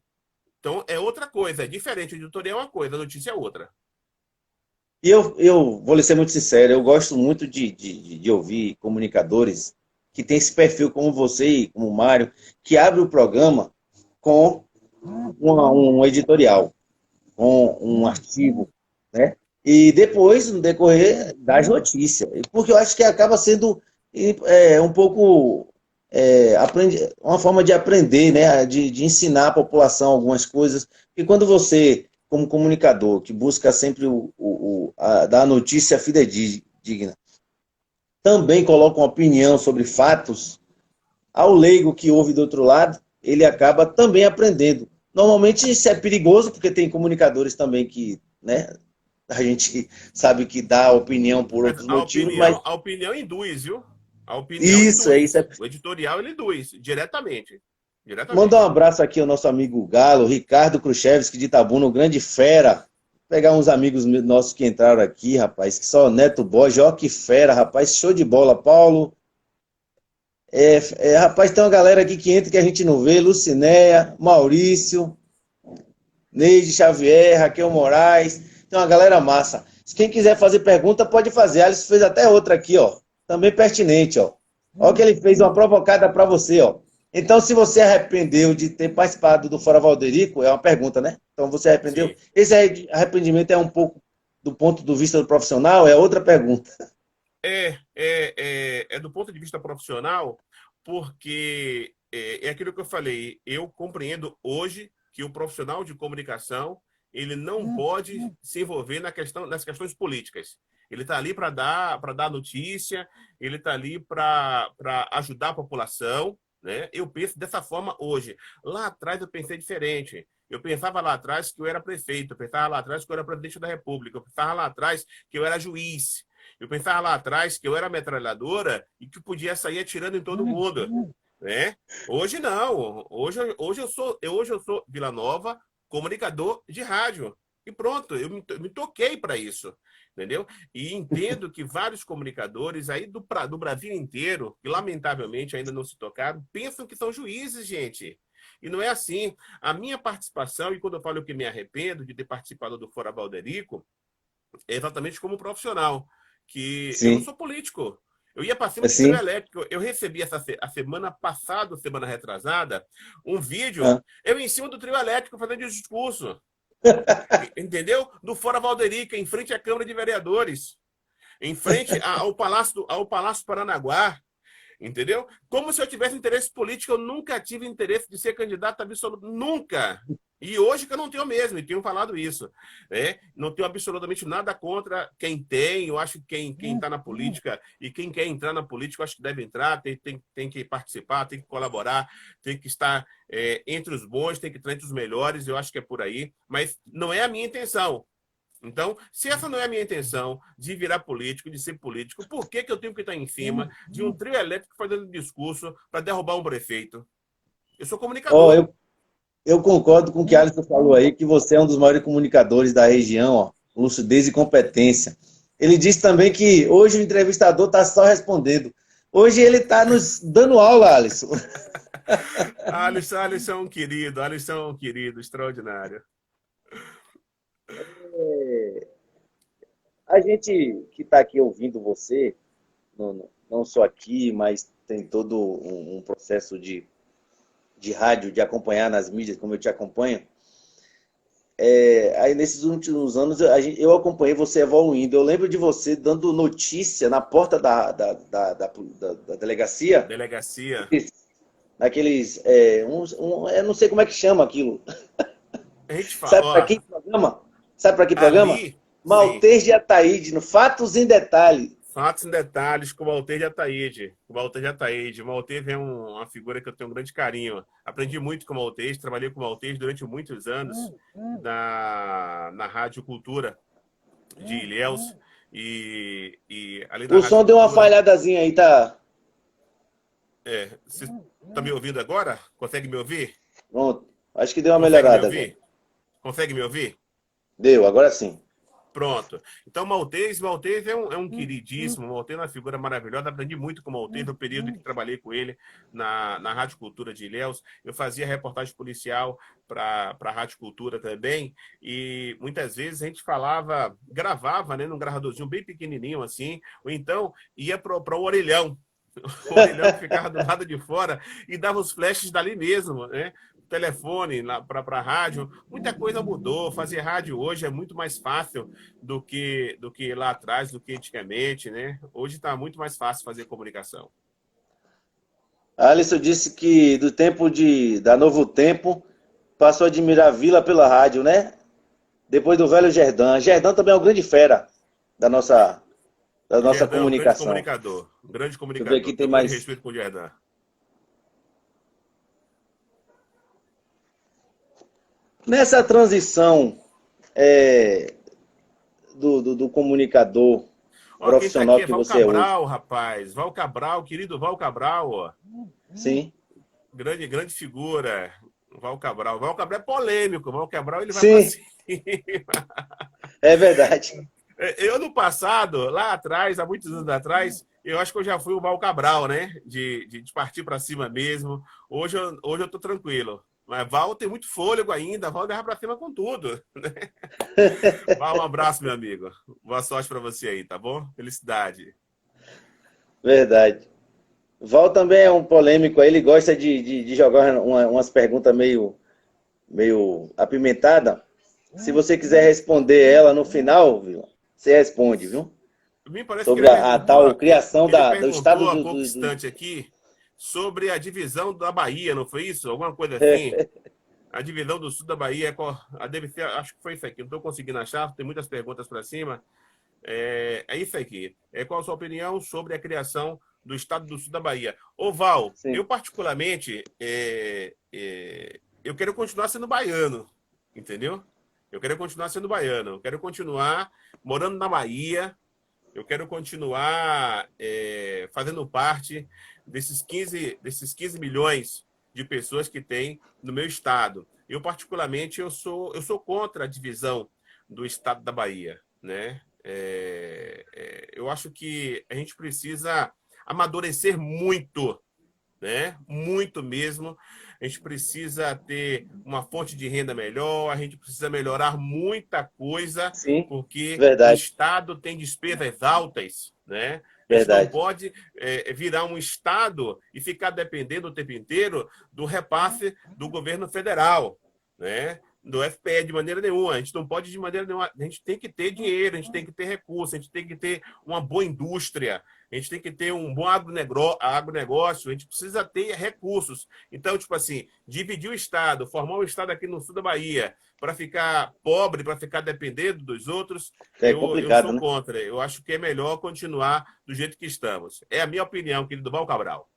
Então, é outra coisa. É diferente. O editorial é uma coisa, a notícia é outra. E eu vou lhe ser muito sincero, eu gosto muito de ouvir comunicadores que têm esse perfil como você e como o Mário, que abre o programa com um editorial, com um artigo, né? E depois, no decorrer das notícias. Porque eu acho que acaba sendo um pouco uma forma de aprender, né? De ensinar a população algumas coisas. E quando você, como comunicador, que busca sempre dar a notícia fidedigna, também coloca uma opinião sobre fatos, ao leigo que ouve do outro lado, ele acaba também aprendendo. Normalmente isso é perigoso, porque tem comunicadores também que, né, a gente sabe que dá opinião por Mas outros a motivos, mas opinião, a opinião induz, viu? A opinião isso é. induz. O editorial ele induz diretamente. Manda um Diretamente. abraço aqui ao nosso amigo Galo, Ricardo Khrushchevski de Itabuna, um grande fera. Vou pegar uns amigos nossos que entraram aqui, rapaz, que só Neto Borges, ó que fera, rapaz, show de bola, Paulo. Rapaz, tem uma galera aqui que entra que a gente não vê, Lucinéia, Maurício, Neide Xavier, Raquel Moraes, tem uma galera massa. Se quem quiser fazer pergunta, pode fazer. Alice fez até outra aqui, ó. Também pertinente, ó. Olha que ele fez uma provocada para você, ó. Então, se você arrependeu de ter participado do Fora Valderico, é uma pergunta, né? Então, você arrependeu? Sim. Esse arrependimento é um pouco do ponto de vista do profissional? É outra pergunta. É do ponto de vista profissional, porque é aquilo que eu falei. Eu compreendo hoje que o profissional de comunicação ele não pode se envolver nas questões políticas. Ele está ali para dar notícia, ele está ali para ajudar a população, né? Eu penso dessa forma hoje. Lá atrás eu pensei diferente. Eu pensava lá atrás que eu era prefeito, eu pensava lá atrás que eu era presidente da República, eu pensava lá atrás que eu era juiz. Eu pensava lá atrás que eu era metralhadora e que podia sair atirando em todo mundo. né? Hoje não. Hoje eu sou Vila Nova, comunicador de rádio. E pronto, eu me toquei para isso, entendeu? E entendo que vários comunicadores aí do Brasil inteiro, que lamentavelmente ainda não se tocaram, pensam que são juízes, gente. E não é assim. A minha participação, e quando eu falo que me arrependo de ter participado do Fora Valderico, é exatamente como profissional, que eu não Sim, sou político. Eu ia para cima de trio assim. elétrico. Eu recebi a semana passada, semana retrasada, um vídeo, Ah. eu em cima do trio elétrico fazendo discurso. Entendeu? Do Fora Valderica, em frente à Câmara de Vereadores, em frente ao Palácio Paranaguá. Entendeu? Como se eu tivesse interesse político, eu nunca tive interesse de ser candidato absoluto, nunca. E hoje que eu não tenho mesmo, e tenho falado isso. Né? Não tenho absolutamente nada contra quem tem, eu acho que quem está na política e quem quer entrar na política, eu acho que deve entrar, tem que participar, tem que colaborar, tem que estar entre os bons, tem que estar entre os melhores, eu acho que é por aí, mas não é a minha intenção. Então, se essa não é a minha intenção de virar político, de ser político, por que eu tenho que estar em cima de um trio elétrico fazendo discurso para derrubar um prefeito? Eu sou Ó, comunicador. eu concordo com o que a Alisson falou aí, que você é um dos maiores comunicadores da região, ó, com lucidez e competência. Ele disse também que hoje o entrevistador está só respondendo. Hoje ele está nos dando aula, Alisson. Alisson é um querido, extraordinário. A gente que está aqui ouvindo você, não só aqui, mas tem todo um processo de rádio, de acompanhar nas mídias, como eu te acompanho. Aí nesses últimos anos eu acompanhei você evoluindo. Eu lembro de você dando notícia na porta da delegacia, Delegacia. naqueles. Eu não sei como é que chama aquilo. A gente fala, Sabe para ó, que programa? Sabe para que programa? ali, sim, Maltês de Ataíde, no Fatos em Detalhe. fatos em detalhes com o Walter de Ataíde. O Walter de Ataíde. O Walter é uma figura que eu tenho um grande carinho. Aprendi muito com o Walter, trabalhei com o Walter durante muitos anos na Rádio Cultura de Ilhéus. E além da O Rádio som deu uma Cultura, falhadazinha aí, tá? você está me ouvindo agora? Consegue me ouvir? Pronto. Acho que deu uma Consegue me melhorada agora. ouvir? Consegue me ouvir? Deu, agora sim. Pronto. Então, Maltês é um queridíssimo, Maltês é uma figura maravilhosa. Aprendi muito com o Maltês no período que trabalhei com ele na Rádio Cultura de Ilhéus. Eu fazia reportagem policial para a Rádio Cultura também, e muitas vezes a gente gravava, né, num gravadorzinho bem pequenininho assim, ou então ia para o orelhão. O orelhão que ficava do lado de fora e dava os flashes dali mesmo, né? Telefone para a rádio, muita coisa mudou. Fazer rádio hoje é muito mais fácil do que lá atrás, do que antigamente, né? Hoje está muito mais fácil fazer comunicação. A Alisson disse que do tempo da Novo Tempo passou a admirar a Vila pela rádio, né? Depois do velho Gerdan. Gerdan também é um grande fera da nossa, da O nossa Gerdan é um grande comunicação. comunicador, um grande Deixa eu ver comunicador. aqui, tem Tenho um grande mais. respeito com o Gerdan. Nessa transição é, do comunicador Ó, quem está aqui profissional é que Val você é hoje. Cabral, rapaz. Val Cabral, querido Val Cabral, ó. Sim, Grande, grande figura. Val Cabral. Val Cabral é polêmico. Val Cabral ele vai para sim, cima. é verdade. Eu, no passado, lá atrás, há muitos anos atrás, eu acho que eu já fui o Val Cabral, né? De partir para cima mesmo. Hoje eu tô tranquilo. Mas Val tem muito fôlego ainda. Val leva para cima com tudo. Val, um abraço, meu amigo. Boa sorte para você aí, tá bom? Felicidade. Verdade. Val também é um polêmico aí, ele gosta de jogar umas perguntas meio apimentadas. Se você quiser responder ela no final, viu? Você responde, viu? Me parece que Sobre a tal criação ele do estado perguntou há pouco instante aqui sobre a divisão da Bahia, não foi isso? Alguma coisa assim? A divisão do sul da Bahia, deve ser, acho que foi isso aqui. Não estou conseguindo achar, tem muitas perguntas para cima. É isso aqui. Qual a sua opinião sobre a criação do estado do sul da Bahia? Ô, Val, Sim. eu particularmente, eu quero continuar sendo baiano, entendeu? Eu quero continuar sendo baiano. Eu quero continuar morando na Bahia. Eu quero continuar fazendo parte desses 15 milhões de pessoas que tem no meu estado. Eu, particularmente, eu sou contra a divisão do estado da Bahia, né? Eu acho que a gente precisa amadurecer muito, né? Muito mesmo. A gente precisa ter uma fonte de renda melhor, a gente precisa melhorar muita coisa, Sim, porque o verdade, Estado tem despesas altas, né? A gente não verdade. pode virar um Estado e ficar dependendo o tempo inteiro do repasse do governo federal, né? Do FPE de maneira nenhuma. A gente não pode de maneira nenhuma. A gente tem que ter dinheiro, a gente tem que ter recursos, a gente tem que ter uma boa indústria, a gente tem que ter um bom agronegócio, a gente precisa ter recursos. Então, tipo assim, dividir o Estado, formar um Estado aqui no sul da Bahia, para ficar pobre, para ficar dependendo dos outros, É eu complicado, sou né? contra. Eu acho que é melhor continuar do jeito que estamos. É a minha opinião, querido Val Cabral.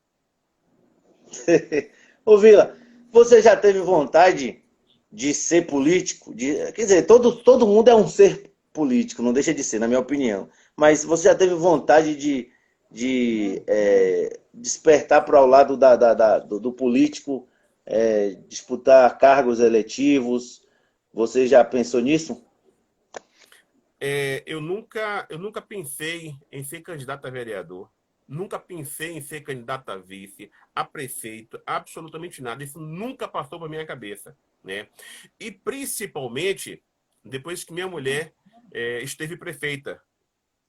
Ô Vila, você já teve vontade de ser político? Quer dizer, todo mundo é um ser político, não deixa de ser, na minha opinião. Mas você já teve vontade de despertar para o lado do político, disputar cargos eletivos? Você já pensou nisso? Eu nunca pensei em ser candidato a vereador. Nunca pensei em ser candidato a vice, a prefeito, absolutamente nada. Isso nunca passou por minha cabeça, né? E principalmente depois que minha mulher esteve prefeita.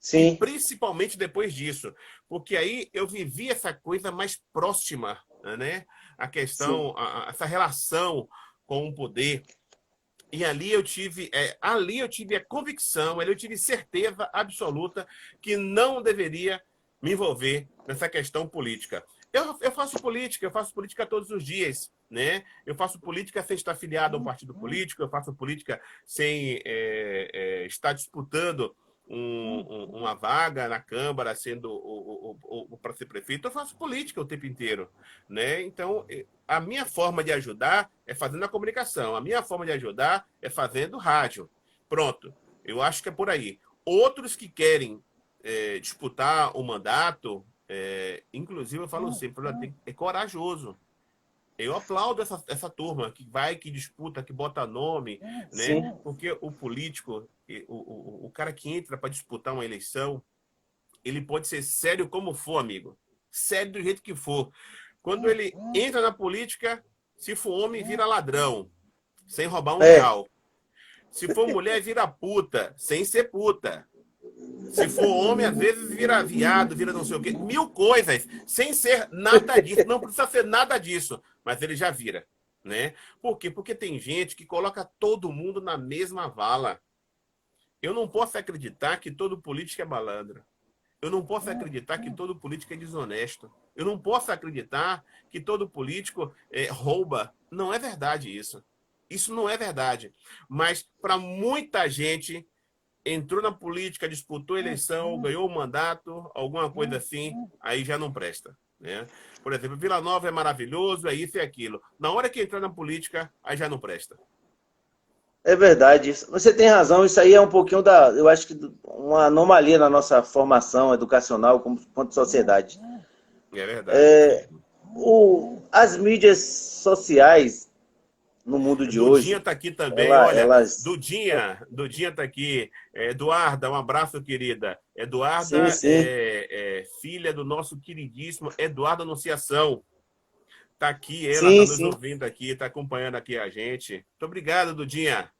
E Sim, principalmente depois disso, porque aí eu vivi essa coisa mais próxima, né? A sim. questão, essa relação com o poder. E ali eu tive a convicção, ali eu tive certeza absoluta que não deveria me envolver nessa questão política. Eu faço política todos os dias, né? Eu faço política sem estar afiliado a um partido político, eu faço política sem estar disputando uma vaga na Câmara, sendo para ser prefeito. Eu faço política o tempo inteiro, né? Então, a minha forma de ajudar é fazendo a comunicação. A minha forma de ajudar é fazendo rádio. Pronto. Eu acho que é por aí. Outros que querem disputar o mandato, inclusive eu falo sempre, é corajoso. Eu aplaudo essa turma que vai, que disputa, que bota nome, né? Sim. Porque o político, o cara que entra para disputar uma eleição, ele pode ser sério como for, amigo. Sério do jeito que for. Quando ele entra na política, se for homem, vira ladrão, sem roubar um É, real. Se for mulher, vira puta, sem ser puta. Se for homem, às vezes vira viado, vira não sei o quê. Mil coisas, sem ser nada disso. Não precisa ser nada disso, mas ele já vira, né? Por quê? Porque tem gente que coloca todo mundo na mesma vala. Eu não posso acreditar que todo político é malandro. Eu não posso acreditar que todo político é desonesto. Eu não posso acreditar que todo político rouba. Não é verdade isso. Isso não é verdade. Mas para muita gente entrou na política, disputou a eleição, ganhou o mandato, alguma coisa assim, aí já não presta, né? Por exemplo, Vila Nova é maravilhoso, é isso e aquilo. Na hora que entrar na política, aí já não presta. é verdade. Você tem razão, isso aí é um pouquinho eu acho que uma anomalia na nossa formação educacional quanto sociedade. É verdade mesmo. As mídias sociais no mundo de Dudinha hoje, está aqui também, olha, elas. Dudinha está aqui. Eduarda, um abraço, querida. Sim, Eduarda sim. é filha do nosso queridíssimo Eduardo Anunciação. Está aqui, ela está Sim, nos sim. ouvindo aqui, está acompanhando aqui a gente. Muito obrigado, Dudinha.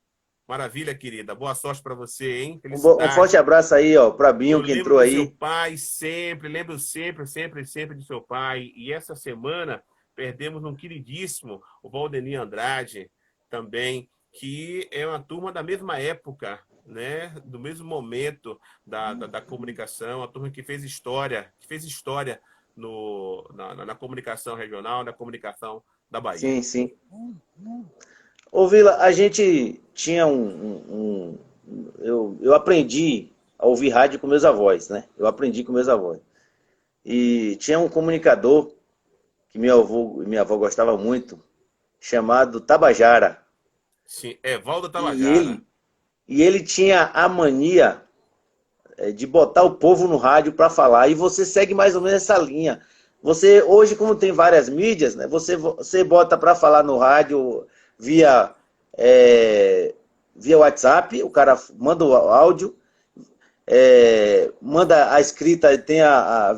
Maravilha, querida. Boa sorte para você, hein? Um forte Felicidade. abraço aí, ó, para Eu Binho que lembro entrou do seu aí. pai sempre, lembro sempre, sempre, sempre do seu pai. E essa semana perdemos um queridíssimo, o Valdemir Andrade, também, que é uma turma da mesma época, né? Do mesmo momento da comunicação, a turma que fez história na comunicação regional, na comunicação da Bahia. Sim, sim. Ô, Vila, a gente tinha eu aprendi a ouvir rádio com meus avós, né? Eu aprendi com meus avós. E tinha um comunicador que meu avô e minha avó gostava muito, chamado Tabajara. Sim, Evaldo E Tabajara. ele, e ele tinha a mania de botar o povo no rádio para falar. E você segue mais ou menos essa linha. Você, hoje, como tem várias mídias, né, você bota para falar no rádio via, via WhatsApp, o cara manda o áudio, manda a escrita, tem a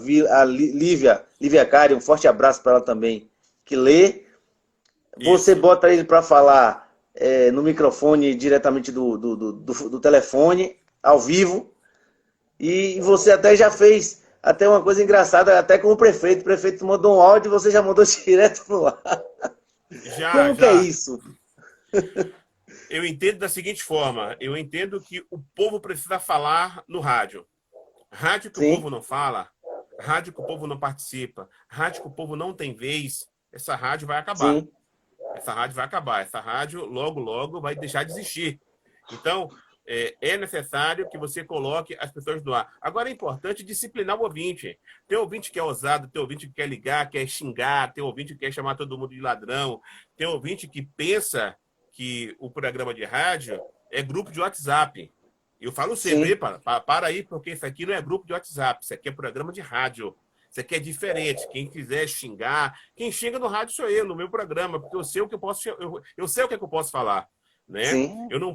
Lívia Cari, um forte abraço para ela também, que lê. Você Isso. bota ele para falar no microfone diretamente do telefone, ao vivo, e você até já fez até uma coisa engraçada, até com o prefeito. O prefeito mandou um áudio e você já mandou direto no ar. Já, Como que é já. isso? Eu entendo da seguinte forma, eu entendo que o povo precisa falar no rádio. Rádio que o Sim, povo não fala, rádio que o povo não participa, rádio que o povo não tem vez, essa rádio vai acabar. sim, Essa rádio vai acabar. Essa rádio, logo, logo, vai deixar de existir. Então, é necessário que você coloque as pessoas no ar. Agora, é importante disciplinar o ouvinte. Tem ouvinte que é ousado, tem ouvinte que quer ligar, quer xingar, tem ouvinte que quer chamar todo mundo de ladrão, tem ouvinte que pensa que o programa de rádio é grupo de WhatsApp. Eu falo sempre, sim. para aí, porque isso aqui não é grupo de WhatsApp, isso aqui é programa de rádio. Isso aqui é diferente. Quem quiser xingar, quem xinga no rádio sou eu, no meu programa, porque eu sei o que eu posso, eu sei o que, é que eu posso falar, né? Sim. Eu não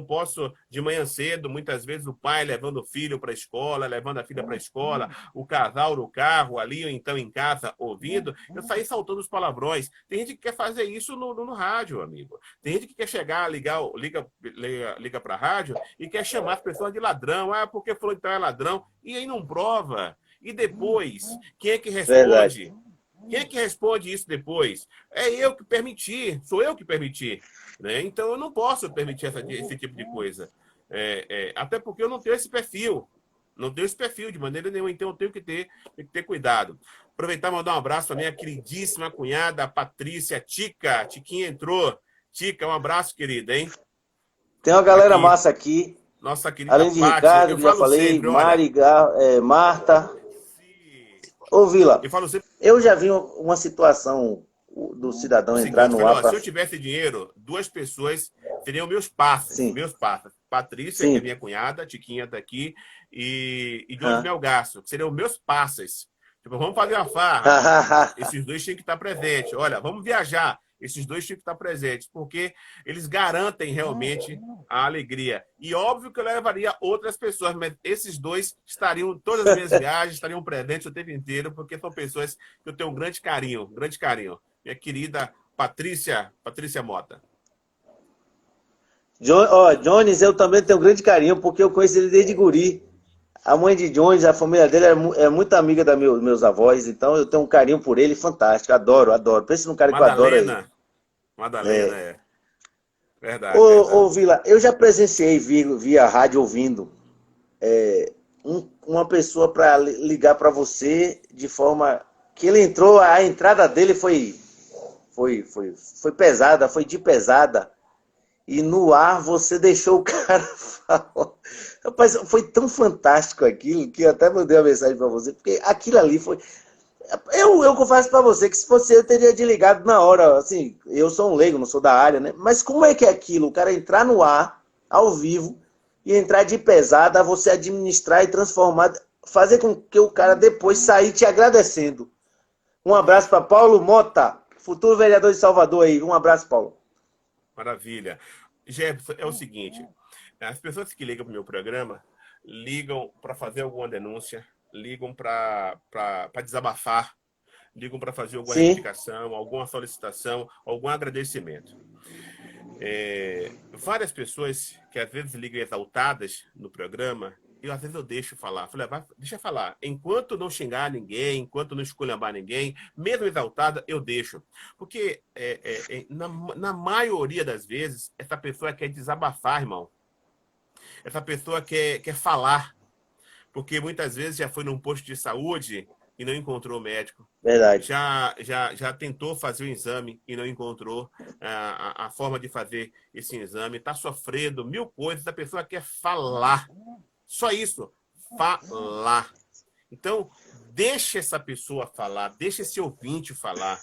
posso de manhã cedo, muitas vezes o pai levando o filho para a escola, levando a filha para a escola, o casal no carro ali, ou então em casa ouvindo, eu sair saltando os palavrões. Tem gente que quer fazer isso no rádio, amigo. Tem gente que quer chegar, liga para a rádio e quer chamar as pessoas de ladrão. Ah, porque falou que é ladrão. E aí não prova. E depois, quem é que Verdade. responde? Quem é que responde isso depois? É eu que permiti, sou eu que permiti. Né? Então eu não posso permitir esse tipo de coisa. Até porque eu não tenho esse perfil. Não tenho esse perfil de maneira nenhuma, então eu tenho que ter cuidado. Aproveitar e mandar um abraço para minha queridíssima cunhada, Patrícia Tica. Tiquinha entrou. Tica, um abraço, querida, hein? Tem uma Tá galera aqui. massa aqui, Nossa querida além de Pati. Ricardo, Eu que já falo falei, sempre, olha. Mari, Marta. Ô, Vila, Eu falo sempre. eu já vi uma situação do cidadão O entrar seguinte, no falei, ar ó, para. se eu tivesse dinheiro, duas pessoas seriam meus parceiros, Sim, meus parceiros. Patrícia, que é sim. minha cunhada, Tiquinha tá aqui, e Jones Melgaço, que seriam meus parceiros. Tipo, vamos fazer uma farra. Esses dois tinham que estar presentes. Olha, vamos viajar. Esses dois tinham que estar presentes, porque eles garantem realmente a alegria. E óbvio que eu levaria outras pessoas, mas esses dois estariam, todas as minhas viagens, estariam presentes o tempo inteiro, porque são pessoas que eu tenho um grande carinho, um grande carinho. Minha querida Patrícia Mota. Jones, eu também tenho um grande carinho, porque eu conheço ele desde guri. A mãe de Jones, a família dele é muito amiga dos meus avós, então eu tenho um carinho por ele fantástico. Adoro, adoro. Pensa num cara que eu adoro aí. Madalena. Madalena, é. Verdade, Ô, verdade. Vila, eu já presenciei via rádio ouvindo uma pessoa para ligar para você de forma que ele entrou, a entrada dele foi pesada, foi de pesada. E no ar você deixou o cara falar. Rapaz, foi tão fantástico aquilo que eu até mandei uma mensagem para você, porque aquilo ali foi. Eu confesso para você que se fosse eu teria desligado na hora. Assim, eu sou um leigo, não sou da área, né? Mas como é que é aquilo? O cara entrar no ar, ao vivo, e entrar de pesada, você administrar e transformar, fazer com que o cara depois sair te agradecendo. Um abraço para Paulo Mota, futuro vereador de Salvador aí. Um abraço, Paulo. Maravilha. Jefferson, é o seguinte, as pessoas que ligam para o meu programa ligam para fazer alguma denúncia, ligam para desabafar, ligam para fazer alguma Sim, reivindicação, alguma solicitação, algum agradecimento. Várias pessoas que às vezes ligam exaltadas no programa, às vezes eu deixo falar. Falei, deixa eu falar. Enquanto não xingar ninguém, enquanto não esculhambar ninguém, mesmo exaltada, eu deixo. Porque na maioria das vezes, essa pessoa quer desabafar, irmão. Essa pessoa quer falar. Porque muitas vezes já foi num posto de saúde e não encontrou o médico. verdade. Já tentou fazer o exame e não encontrou a forma de fazer esse exame. Está sofrendo mil coisas, a pessoa quer falar. Só isso, falar. Então, deixa essa pessoa falar, deixa esse ouvinte falar.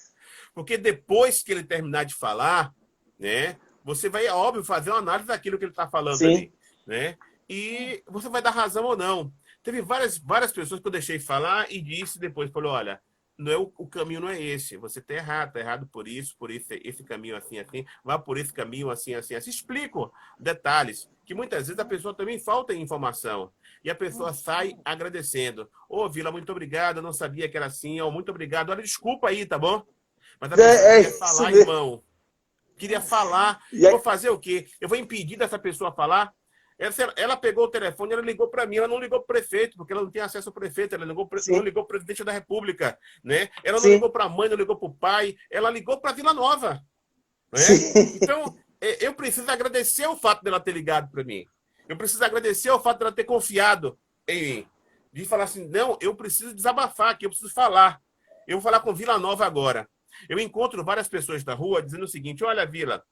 Porque depois que ele terminar de falar, né, você vai, óbvio, fazer uma análise daquilo que ele está falando Sim, ali. Né? E você vai dar razão ou não. Teve várias pessoas que eu deixei falar e disse depois, falou, olha, não é o caminho não é esse. Você tá errado por esse caminho assim, assim, vá por esse caminho assim, assim, assim. Explico detalhes, que muitas vezes a pessoa também falta informação. E a pessoa sai agradecendo. Ô, Vila, muito obrigado, eu não sabia que era assim, ó, muito obrigado. Olha, desculpa aí, tá bom? Mas a pessoa É queria isso falar, mesmo. irmão. Queria falar. E Eu vou aí, fazer o quê? Eu vou impedir dessa pessoa falar? Ela pegou o telefone, ela ligou para mim, ela não ligou para o prefeito, porque ela não tem acesso ao prefeito, ela não sim, ligou para o presidente da República, né? Ela não sim, ligou para a mãe, não ligou para o pai, ela ligou para Vila Nova, né? sim. Então, eu preciso agradecer o fato dela ter ligado para mim. Eu preciso agradecer o fato dela ter confiado em mim. De falar assim, não, eu preciso desabafar aqui, eu preciso falar. Eu vou falar com Vila Nova agora. Eu encontro várias pessoas da rua dizendo o seguinte, olha, Vila,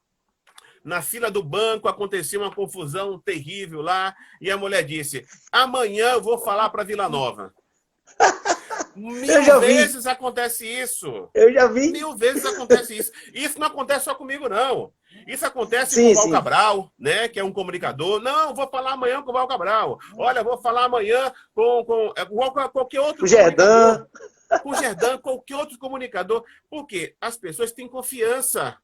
na fila do banco aconteceu uma confusão terrível lá e a mulher disse: amanhã eu vou falar para Vila Nova. Eu Mil já vi, vezes acontece isso. eu já vi. Mil vezes acontece isso. E isso não acontece só comigo, não. Isso acontece com o Sim, Val sim. Cabral, né, que é um comunicador. Não, vou falar amanhã com o Val Cabral. Olha, vou falar amanhã com qualquer O outro comunicador. Gerdan. Com o Gerdan, qualquer outro comunicador. Porque as pessoas têm confiança.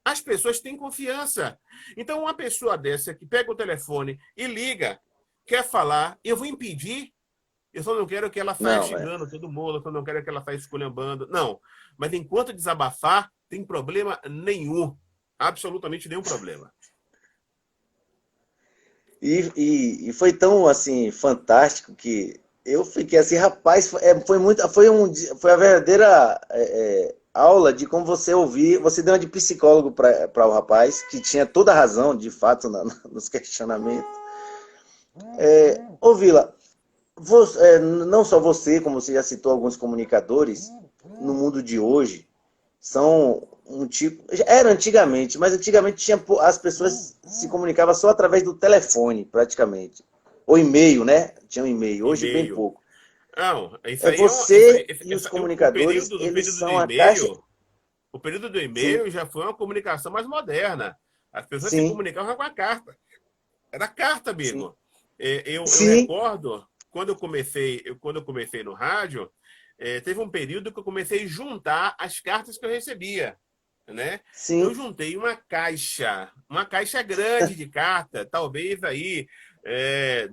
As pessoas têm confiança. Então, uma pessoa dessa que pega o telefone e liga, quer falar, eu vou impedir. Eu só não quero que ela saia Não, é. xingando todo mundo, eu só não quero que ela saia esculhambando. Não. Mas enquanto desabafar, tem problema nenhum. Absolutamente nenhum problema. E foi tão assim fantástico que eu fiquei assim, rapaz, foi muito, foi a verdadeira aula de como você ouvir. Você deu uma de psicólogo para o rapaz que tinha toda a razão, de fato, nos questionamentos. Ô Vila, não só você, como você já citou alguns comunicadores no mundo de hoje, são um tipo. Era antigamente, mas antigamente as pessoas se comunicavam só através do telefone, praticamente. Ou e-mail, né? Tinha um e-mail. Hoje, bem E-mail. pouco. Não, isso É aí é um, isso aí, você e os comunicadores, o eles período do são a caixa. e-mail, o período do Sim, e-mail já foi uma comunicação mais moderna. As pessoas se sim, comunicavam com a carta. Era carta, sim. amigo. Eu Sim, recordo, quando eu comecei no rádio, teve um período que eu comecei a juntar as cartas que eu recebia, né? Eu sim. juntei uma caixa grande de carta, talvez aí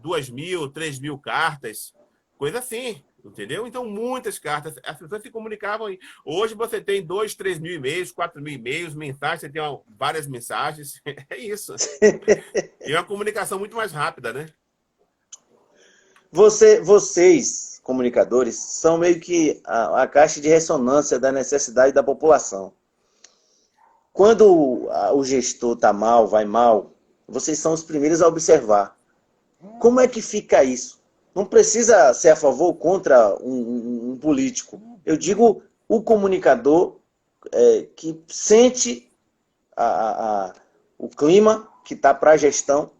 2.000, 3.000 cartas, coisa assim, entendeu? Então, muitas cartas, as pessoas se comunicavam. Hoje você tem 2, 3.000 e-mails, 4.000 e-mails, mensagens, você tem várias mensagens, é isso. E é uma comunicação muito mais rápida, né? Vocês, comunicadores, são meio que a caixa de ressonância da necessidade da população. Quando o gestor está mal, vai mal, vocês são os primeiros a observar. Como é que fica isso? Não precisa ser a favor ou contra um político. Eu digo o comunicador que sente a, a, a, o clima que está para a gestão,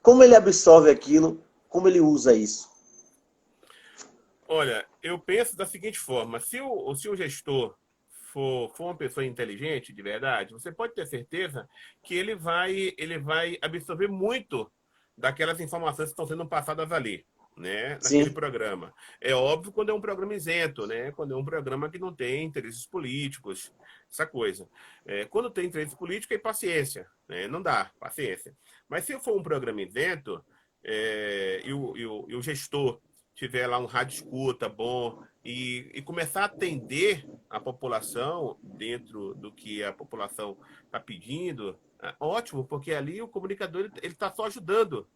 como ele absorve aquilo, como ele usa isso. Olha, eu penso da seguinte forma: se o gestor for uma pessoa inteligente, de verdade, você pode ter certeza que ele vai absorver muito daquelas informações que estão sendo passadas ali, né, naquele Sim, programa. É óbvio quando é um programa isento, né, quando é um programa que não tem interesses políticos, essa coisa. Quando tem interesse político, é paciência, né, não dá, paciência. Mas se for um programa isento, e o gestor tiver lá um rádio escuta bom e começar a atender a população dentro do que a população está pedindo, ótimo, porque ali o comunicador ele está só ajudando,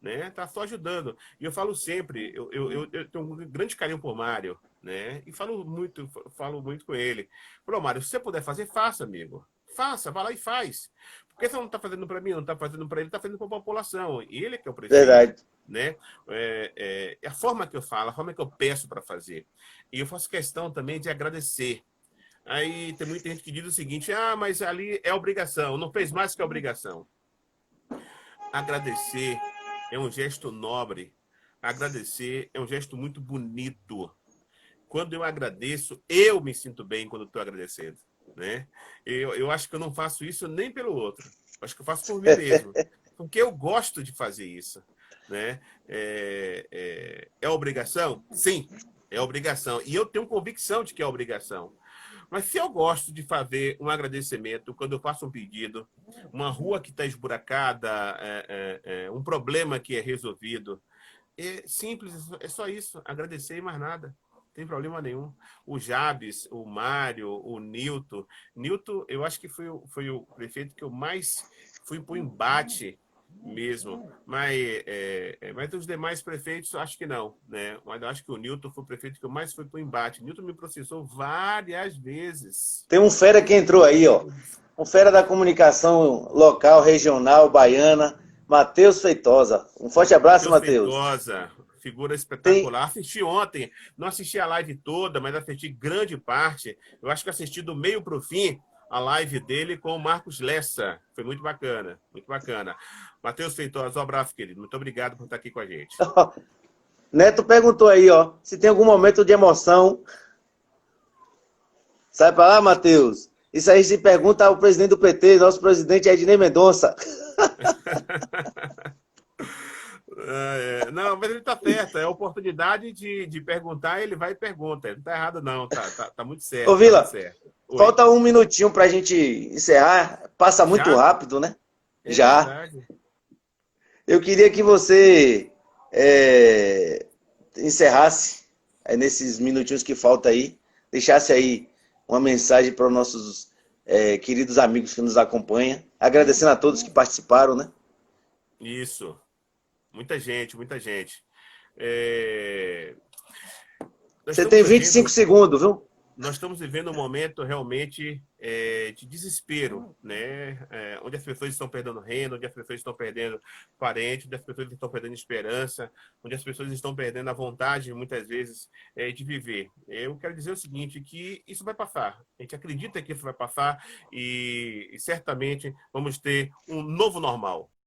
né? Está só ajudando. E eu falo sempre, eu tenho um grande carinho por Mário, né? E falo muito com ele. Falou, Mário, se você puder fazer, faça, amigo. Faça, vá lá e faz. Porque você não está fazendo para mim, não está fazendo para ele, está fazendo para a população. E ele que é o prefeito, verdade. né? A forma que eu falo, a forma que eu peço para fazer. E eu faço questão também de agradecer. Aí tem muita gente que diz o seguinte: mas ali é obrigação, não fez mais que obrigação. Agradecer é um gesto nobre. Agradecer é um gesto muito bonito. Quando eu agradeço, eu me sinto bem quando estou agradecendo, né? Eu acho que eu não faço isso nem pelo outro. Acho que eu faço por mim mesmo. Porque eu gosto de fazer isso, né? É obrigação? Sim. É obrigação. E eu tenho convicção de que é obrigação. Mas se eu gosto de fazer um agradecimento, quando eu faço um pedido, uma rua que está esburacada, um problema que é resolvido, é simples, é só isso. Agradecer e mais nada. Não tem problema nenhum. O Jabes, o Mário, o Nilton. Nilton, eu acho que foi o prefeito que eu mais fui para o embate mesmo. Mas os demais prefeitos, acho que não. Né? Mas eu acho que o Nilton foi o prefeito que eu mais fui para o embate. Nilton me processou várias vezes. Tem um fera que entrou aí, ó. Um fera da comunicação local, regional, baiana, Matheus Feitosa. Um forte abraço, Matheus Matheus. Feitosa, figura Tem... espetacular. Assisti ontem, não assisti a live toda, mas assisti grande parte. Eu acho que assisti do meio para o fim a live dele com o Marcos Lessa. Foi muito bacana, muito bacana. Matheus Feitosa, um abraço, querido. Muito obrigado por estar aqui com a gente. Neto perguntou aí, ó, se tem algum momento de emoção. Sai pra lá, Matheus. Isso aí se pergunta ao presidente do PT, nosso presidente Ednei Mendonça. Não, mas ele está certo. É a oportunidade de perguntar, ele vai e pergunta. Não está errado, não. Tá muito certo. Ô, Vila, tá muito certo. falta um minutinho pra gente encerrar. Passa muito Já? rápido, né? É Já. verdade. Eu queria que você encerrasse nesses minutinhos que falta aí, deixasse aí uma mensagem para os nossos queridos amigos que nos acompanham, agradecendo a todos que participaram, né? Isso. Muita gente, muita gente. Nós Você estamos tem 25 vivendo, segundos, viu? nós estamos vivendo um momento realmente de desespero, né? Onde as pessoas estão perdendo renda, onde as pessoas estão perdendo parentes, onde as pessoas estão perdendo esperança, onde as pessoas estão perdendo a vontade, muitas vezes, de viver. Eu quero dizer o seguinte, que isso vai passar. A gente acredita que isso vai passar e certamente vamos ter um novo normal.